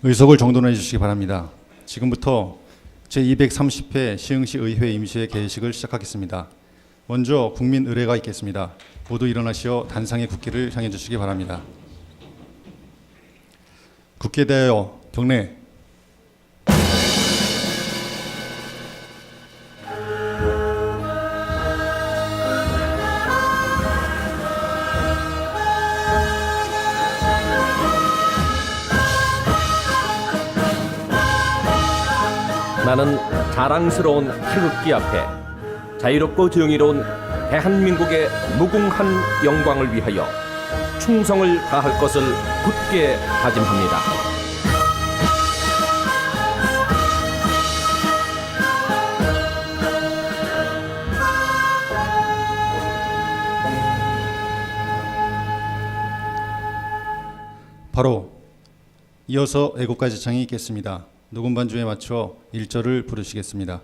의석을 정돈해 주시기 바랍니다. 지금부터 제230회 시흥시 의회 임시회 개회식을 시작하겠습니다. 먼저 국민 의례가 있겠습니다. 모두 일어나시어 단상의 국기를 향해 주시기 바랍니다. 국기에 대하여 경례. 나는 자랑스러운 태극기 앞에 자유롭고 정의로운 대한민국의 무궁한 영광을 위하여 충성을 다할 것을 굳게 다짐합니다. 바로 이어서 애국가 지창이 있겠습니다. 녹음 반주에 맞춰 1절을 부르시겠습니다.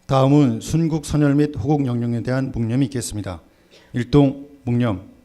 다음은 순국 선열 및 호국 영령에 대한 묵념이 있겠습니다. 일동 묵념.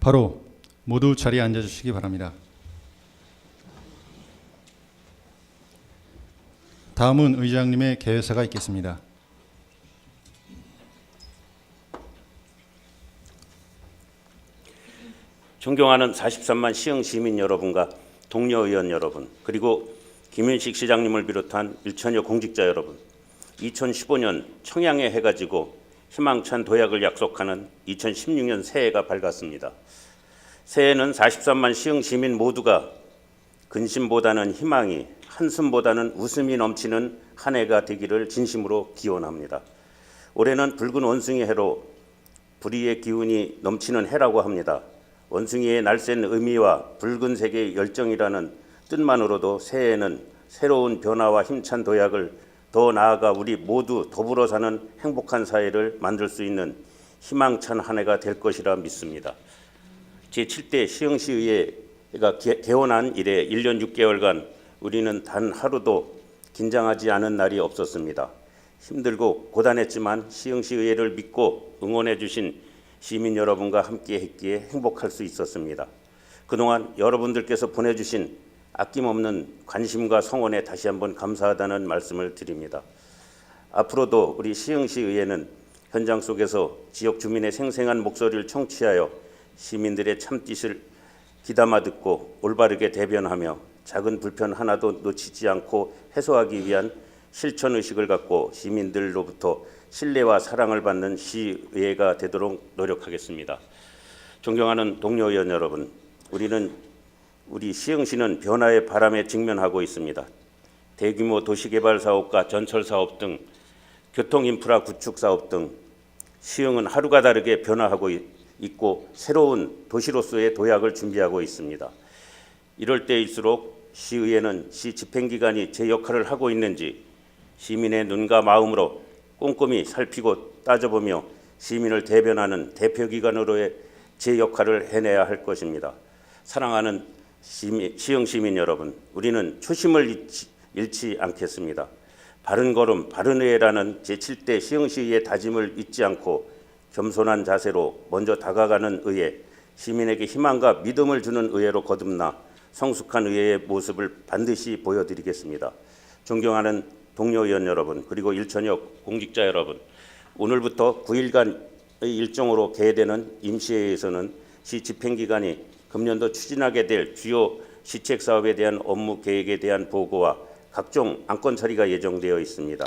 바로 모두 자리에 앉아주시기 바랍니다. 다음은 의장님의 개회사가 있겠습니다. 존경하는 43만 시흥 시민 여러분과 동료 의원 여러분, 그리고 김윤식 시장님을 비롯한 1천여 공직자 여러분, 2015년 청양에 해가지고 희망찬 도약을 약속하는 2016년 새해가 밝았습니다. 새해는 43만 시흥 시민 모두가 근심보다는 희망이, 한숨보다는 웃음이 넘치는 한 해가 되기를 진심으로 기원합니다. 올해는 붉은 원숭이 해로 불의의 기운이 넘치는 해라고 합니다. 원숭이의 날쌘 의미와 붉은색의 열정이라는 뜻만으로도 새해에는 새로운 변화와 힘찬 도약을, 더 나아가 우리 모두 더불어 사는 행복한 사회를 만들 수 있는 희망찬 한 해가 될 것이라 믿습니다. 제7대 시흥시의회가 개원한 이래 1년 6개월간 우리는 단 하루도 긴장하지 않은 날이 없었습니다. 힘들고 고단했지만 시흥시의회를 믿고 응원해 주신 시민 여러분과 함께 했기에 행복할 수 있었습니다. 그동안 여러분들께서 보내주신 아낌없는 관심과 성원에 다시 한번 감사하다는 말씀을 드립니다. 앞으로도 우리 시흥시의회는 현장 속에서 지역 주민의 생생한 목소리를 청취하여 시민들의 참뜻을 귀담아 듣고 올바르게 대변하며 작은 불편 하나도 놓치지 않고 해소하기 위한 실천의식을 갖고 시민들로부터 신뢰와 사랑을 받는 시의회가 되도록 노력하겠습니다. 존경하는 동료 의원 여러분, 우리는 우리 시흥시는 변화의 바람에 직면하고 있습니다. 대규모 도시개발 사업과 전철 사업 등 교통인프라 구축 사업 등 시흥은 하루가 다르게 변화하고 있고 새로운 도시로서의 도약을 준비하고 있습니다. 이럴 때일수록 시의회는 시 집행기관이 제 역할을 하고 있는지 시민의 눈과 마음으로 꼼꼼히 살피고 따져보며 시민을 대변하는 대표기관으로의 제 역할을 해내야 할 것입니다. 사랑하는 시흥 시민 여러분, 우리는 초심을 잃지 않겠습니다. 바른 걸음, 바른 의회라는 제7대 시흥시의회 다짐을 잊지 않고 겸손한 자세로 먼저 다가가는 의회, 시민에게 희망과 믿음을 주는 의회로 거듭나 성숙한 의회의 모습을 반드시 보여드리겠습니다. 존경하는 동료 의원 여러분, 그리고 일천여 공직자 여러분, 오늘부터 9일간의 일정으로 개회되는 임시회에서는 시 집행기관이 금년도 추진하게 될 주요 시책 사업에 대한 업무 계획에 대한 보고와 각종 안건 처리가 예정되어 있습니다.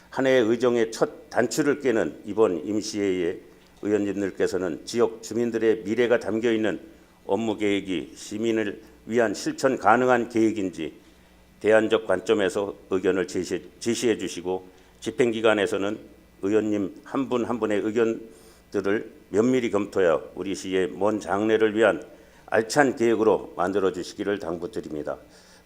한 해의 의정의 첫 단추를 깨는 이번 임시회의 의원님들께서는 지역 주민들의 미래가 담겨 있는 업무 계획이 시민을 위한 실천 가능한 계획인지 대안적 관점에서 의견을 제시해 주시고 집행기관에서는 의원님 한 분 한 분의 의견들을 면밀히 검토하여 우리 시의 먼 장래를 위한 알찬 계획으로 만들어 주시기를 당부드립니다.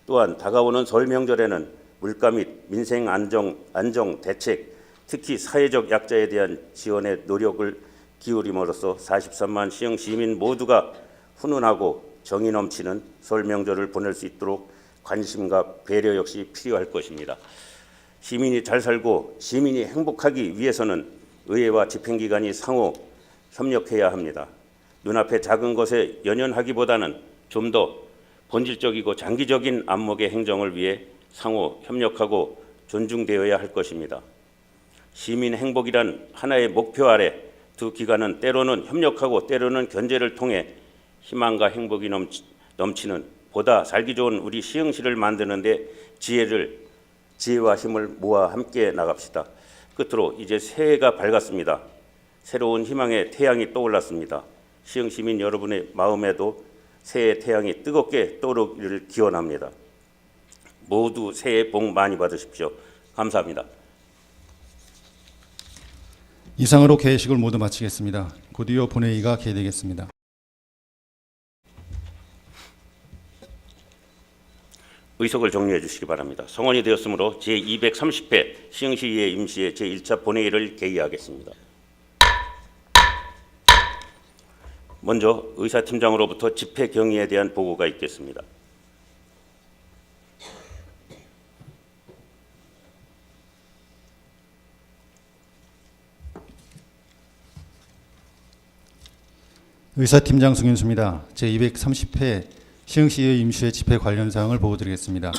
또한 다가오는 설 명절에는 물가 및 민생 안정 대책, 특히 사회적 약자에 대한 지원에 노력을 기울임으로써 43만 시흥 시민 모두가 훈훈하고 정의 넘치는 설 명절을 보낼 수 있도록 관심과 배려 역시 필요할 것입니다. 시민이 잘 살고 시민이 행복하기 위해서는 의회와 집행기관이 상호 협력해야 합니다. 눈앞의 작은 것에 연연하기보다는 좀 더 본질적이고 장기적인 안목의 행정을 위해 상호 협력하고 존중되어야 할 것입니다. 시민 행복이란 하나의 목표 아래 두 기관은 때로는 협력하고 때로는 견제를 통해 희망과 행복이 넘치는 보다 살기 좋은 우리 시흥시를 만드는 데 지혜와 힘을 모아 함께 나갑시다. 끝으로 이제 새해가 밝았습니다. 새로운 희망의 태양이 떠올랐습니다. 시흥 시민 여러분의 마음에도 새해 태양이 뜨겁게 떠오르기를 기원합니다. 모두 새해 복 많이 받으십시오. 감사합니다. 이상으로 개회식을 모두 마치겠습니다. 곧 이어 본회의가 개회되겠습니다. 의석을 정리해 주시기 바랍니다. 성원이 되었으므로 제230회 시흥시의회 임시회 제1차 본회의를 개의하겠습니다. 먼저 의사팀장으로부터 집회 경위에 대한 보고가 있겠습니다. 의사팀장 송윤수입니다. 제230회 시흥시의회 임시회 집회 관련 사항을 보고드리겠습니다.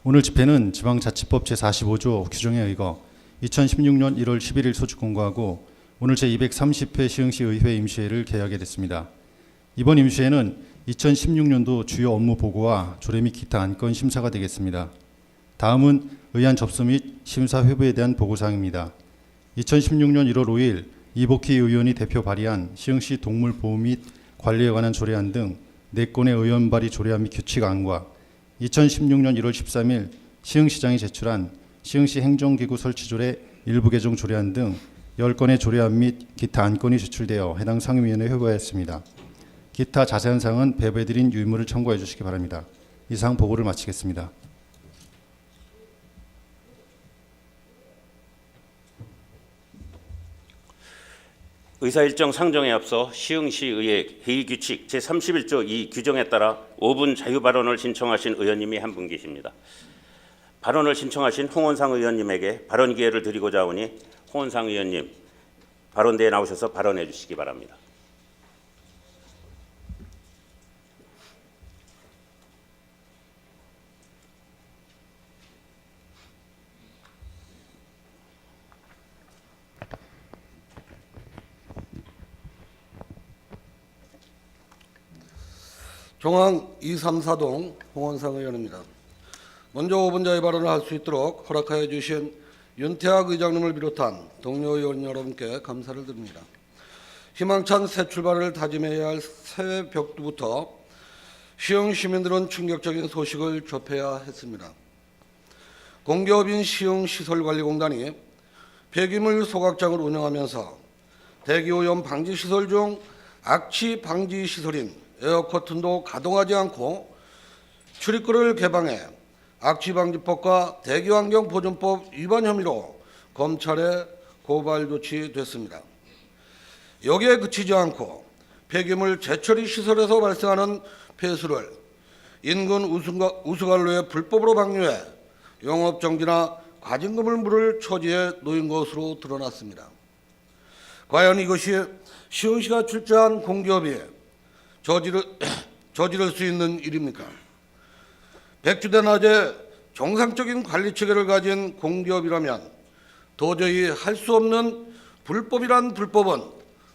오늘 집회는 지방자치법 제45조 규정에 의거 2016년 1월 11일 소집 공고하고 오늘 제230회 시흥시 의회 임시회를 개하게 됐습니다. 이번 임시회는 2016년도 주요 업무 보고와 조례 및 기타 안건 심사가 되겠습니다. 다음은 의안 접수 및 심사 회부에 대한 보고사항입니다. 2016년 1월 5일 이복희 의원이 대표 발의한 시흥시 동물보호 및 관리에 관한 조례안 등 4건의 의원 발의 조례안 및 규칙안과 2016년 1월 13일 시흥시장이 제출한 시흥시 행정기구 설치조례 일부 개정 조례안 등 10건의 조례안 및 기타 안건이 제출되어 해당 상임위원회에 회부하였습니다. 기타 자세한 사항은 배부해드린 유의물을 참고해 주시기 바랍니다. 이상 보고를 마치겠습니다. 의사일정 상정에 앞서 시흥시의회 회의규칙 제31조 2 규정에 따라 5분 자유발언을 신청하신 의원님이 한 분 계십니다. 발언을 신청하신 홍원상 의원님에게 발언 기회를 드리고자 하오니 홍원상 의원님 발언대에 나오셔서 발언해 주시기 바랍니다. 종항 234동 홍원상 의원입니다. 먼저 5분 자유 발언을 할 수 있도록 허락하여 주신 윤태학 의장님을 비롯한 동료 의원 여러분께 감사를 드립니다. 희망찬 새 출발을 다짐해야 할 새해 벽두부터 시흥 시민들은 충격적인 소식을 접해야 했습니다. 공기업인 시흥시설관리공단이 폐기물 소각장을 운영하면서 대기오염 방지 시설 중 악취 방지 시설인 에어커튼도 가동하지 않고 출입구를 개방해 악취방지법과 대기환경보존법 위반 혐의로 검찰에 고발 조치됐습니다. 여기에 그치지 않고 폐기물 재처리 시설에서 발생하는 폐수를 인근 우수관로에 불법으로 방류해 영업정지나 과징금을 물을 처지에 놓인 것으로 드러났습니다. 과연 이것이 시흥시가 출자한 공기업이 저지를 수 있는 일입니까? 백주대낮에 정상적인 관리 체계를 가진 공기업이라면 도저히 할 수 없는 불법이란 불법은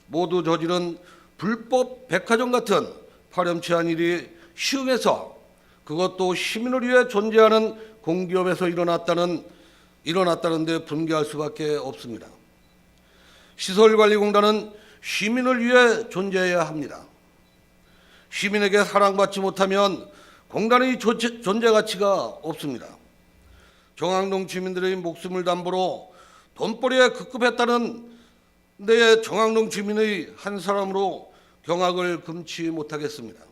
모두 저지른 불법 백화점 같은 파렴치한 일이 시흥에서, 그것도 시민을 위해 존재하는 공기업에서 일어났다는 데 분개할 수밖에 없습니다. 시설관리공단은 시민을 위해 존재해야 합니다. 시민에게 사랑받지 못하면 공단의 존재 가치가 없습니다. 정왕동 주민들의 목숨을 담보로 돈벌이에 급급했다는 데에 정왕동 주민의 한 사람으로 경악을 금치 못하겠습니다.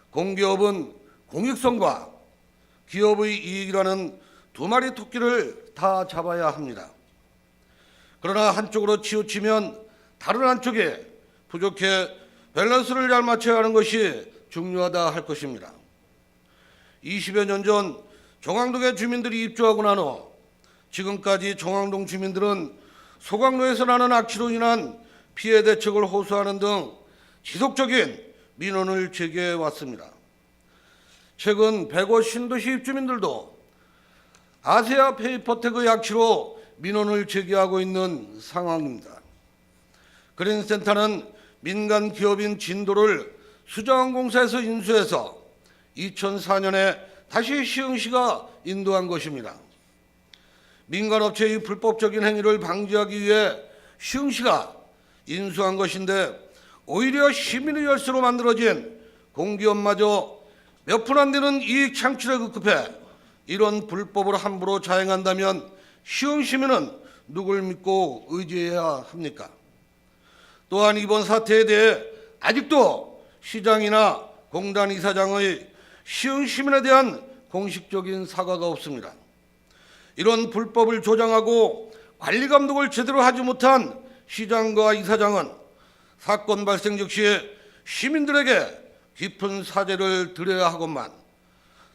공기업은 공익성과 기업의 이익이라는 두 마리 토끼를 다 잡아야 합니다. 그러나 한쪽으로 치우치면 다른 한쪽에 부족해 밸런스를 잘 맞춰야 하는 것이 중요하다 할 것입니다. 20여 년 전 정왕동의 주민들이 입주하고 난 후 지금까지 정왕동 주민들은 소각로에서 나는 악취로 인한 피해 대책을 호소하는 등 지속적인 민원을 제기해 왔습니다. 최근 백오 신도시 입주민들도 아세아 페이퍼텍의 악취로 민원을 제기하고 있는 상황입니다. 그린센터는 민간 기업인 진도를 수자원공사에서 인수해서 2004년에 다시 시흥시가 인도한 것입니다. 민간업체의 불법적인 행위를 방지하기 위해 시흥시가 인수한 것인데 오히려 시민의 열쇠로 만들어진 공기업마저 몇 푼 안 되는 이익 창출에 급급해 이런 불법을 함부로 자행한다면 시흥 시민은 누굴 믿고 의지해야 합니까? 또한 이번 사태에 대해 아직도 시장이나 공단 이사장의 시흥 시민에 대한 공식적인 사과가 없습니다. 이런 불법을 조장하고 관리 감독을 제대로 하지 못한 시장과 이사장은 사건 발생 즉시 시민들에게 깊은 사죄를 드려야 하건만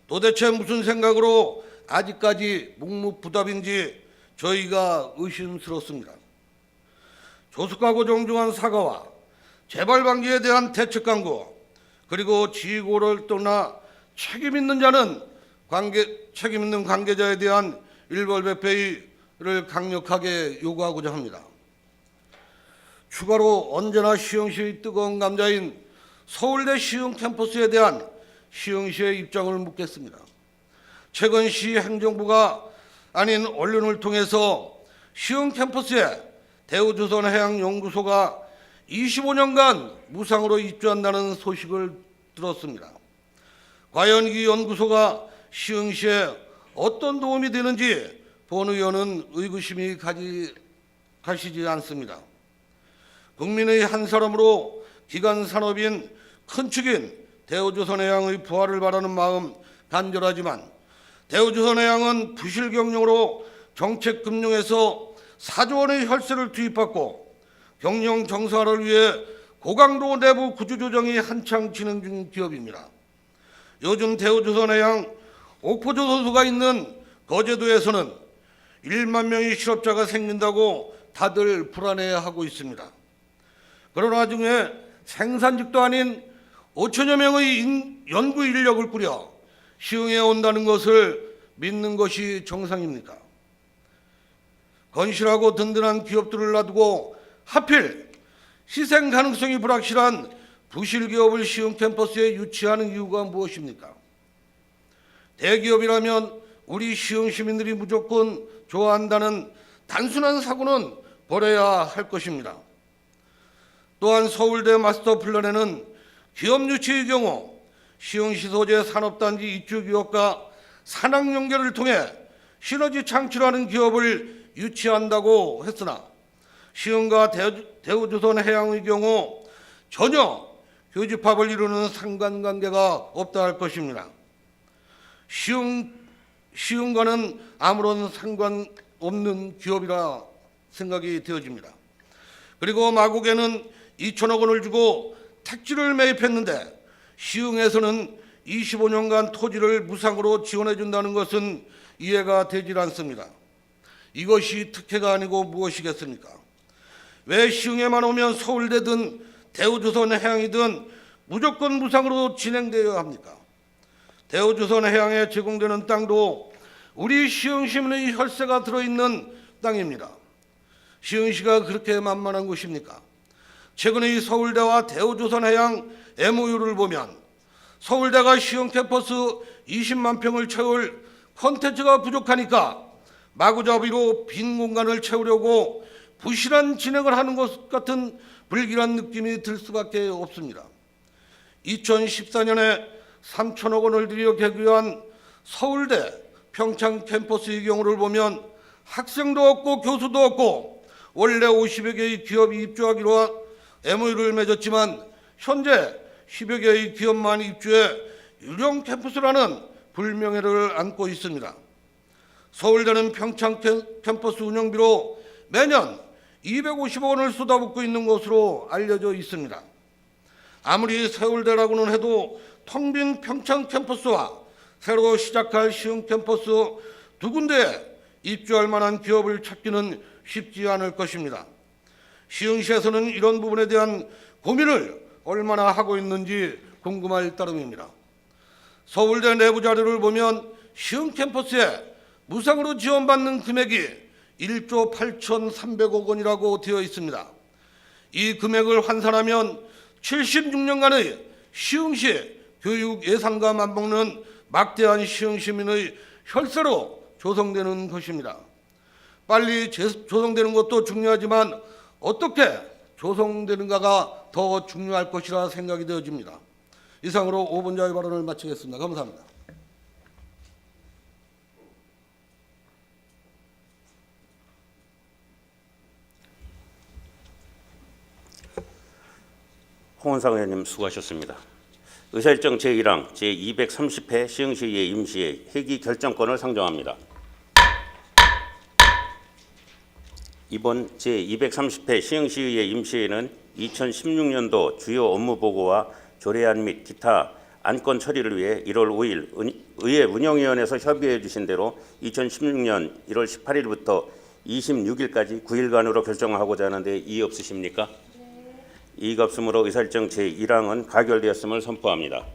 도대체 무슨 생각으로 아직까지 묵묵부답인지 저희가 의심스럽습니다. 조숙하고 정중한 사과와 재발 방지에 대한 대책 강구, 그리고 지휘고를 떠나 책임 있는 관계자에 대한 일벌백배를 강력하게 요구하고자 합니다. 추가로 언제나 시흥시의 뜨거운 감자인 서울대 시흥 캠퍼스에 대한 시흥시의 입장을 묻겠습니다. 최근 시 행정부가 아닌 언론을 통해서 시흥 캠퍼스에 대우조선해양연구소가 25년간 무상으로 입주한다는 소식을 들었습니다. 과연 이 연구소가 시흥시에 어떤 도움이 되는지 본 의원은 의구심이 가시지 않습니다. 국민의 한 사람으로 기간 산업인 큰 축인 대우조선해양의 부활을 바라는 마음 간절하지만 대우조선해양은 부실 경영으로 정책금융에서 4조 원의 혈세를 투입받고 경영 정상화를 위해 고강도 내부 구조조정이 한창 진행 중인 기업입니다. 요즘 대우조선해양 옥포조선소가 있는 거제도에서는 1만 명의 실업자가 생긴다고 다들 불안해하고 있습니다. 그런 와중에 생산직도 아닌 5천여 명의 연구 인력을 꾸려 시흥에 온다는 것을 믿는 것이 정상입니까? 건실하고 든든한 기업들을 놔두고 하필 희생 가능성이 불확실한 부실 기업을 시흥 캠퍼스에 유치하는 이유가 무엇입니까? 대기업이라면 우리 시흥 시민들이 무조건 좋아한다는 단순한 사고는 버려야 할 것입니다. 또한 서울대 마스터 플랜에는 기업 유치의 경우 시흥시 소재 산업단지 입주 기업과 산학 연계를 통해 시너지 창출하는 기업을 유치한다고 했으나 시흥과 대우조선해양의 경우 전혀 교집합을 이루는 상관관계가 없다 할 것입니다. 시흥과는 아무런 상관없는 기업이라 생각이 되어집니다. 그리고 마곡에는 2천억 원을 주고 택지를 매입했는데 시흥에서는 25년간 토지를 무상으로 지원해 준다는 것은 이해가 되질 않습니다. 이것이 특혜가 아니고 무엇이겠습니까? 왜 시흥에만 오면 서울대든 대우조선해양이든 무조건 무상으로 진행되어야 합니까? 대우조선해양에 제공되는 땅도 우리 시흥 시민의 혈세가 들어있는 땅입니다. 시흥시가 그렇게 만만한 곳입니까? 최근의 서울대와 대우조선해양 MOU를 보면 서울대가 시흥 캠퍼스 20만 평을 채울 콘텐츠가 부족하니까 마구잡이로 빈 공간을 채우려고 부실한 진행을 하는 것 같은 불길한 느낌이 들 수밖에 없습니다. 2014년에 3천억 원을 들여 개교한 서울대 평창 캠퍼스의 경우를 보면 학생도 없고 교수도 없고 원래 50여 개의 기업이 입주하기로 MOU를 맺었지만 현재 10여 개의 기업만 입주해 유령 캠퍼스라는 불명예를 안고 있습니다. 서울대는 평창 캠퍼스 운영비로 매년 250억 원을 쏟아붓고 있는 것으로 알려져 있습니다. 아무리 서울대라고는 해도 텅 빈 평창 캠퍼스와 새로 시작할 시흥 캠퍼스 두 군데에 입주할 만한 기업을 찾기는 쉽지 않을 것입니다. 시흥시에서는 이런 부분에 대한 고민을 얼마나 하고 있는지 궁금할 따름입니다. 서울대 내부 자료를 보면 시흥 캠퍼스에 무상으로 지원받는 금액이 1조 8,300억 원이라고 되어 있습니다. 이 금액을 환산하면 76년간의 시흥시 교육 예산과 맞먹는 막대한 시흥 시민의 혈세로 조성되는 것입니다. 빨리 조성되는 것도 중요하지만 어떻게 조성되는가가 더 중요할 것이라 생각이 되어집니다. 이상으로 5분 자유 발언을 마치겠습니다. 감사합니다. 홍원상 의원님 수고하셨습니다. 의사일정 제1항 제230회 시흥시의 임시회 회기 결정권을 상정합니다. 이번 제230회 시흥시의 임시회는 2016년도 주요 업무 보고와 조례안 및 기타 안건 처리를 위해 1월 5일 의회 운영위원회에서 협의해 주신 대로 2016년 1월 18일부터 26일까지 9일간으로 결정하고자 하는데 이의 없으십니까? 이의가 없으므로 의사일정 제1항은 가결되었음을 선포합니다.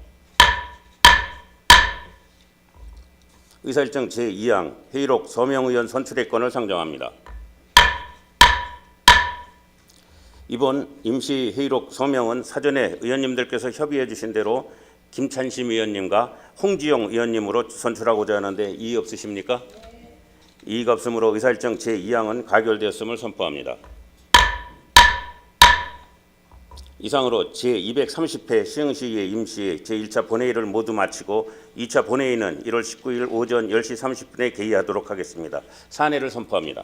의사일정 제2항 회의록 서명의원 선출의 건을 상정합니다. 이번 임시 회의록 서명은 사전에 의원님들께서 협의해 주신 대로 김찬심 의원님과 홍지영 의원님으로 선출하고자 하는데 이의 없으십니까? 이의가 없으므로 의사일정 제2항은 가결되었음을 선포합니다. 이상으로 제230회 시흥시의 임시회 제1차 본회의를 모두 마치고 2차 본회의는 1월 19일 오전 10시 30분에 개의하도록 하겠습니다. 사내를 선포합니다.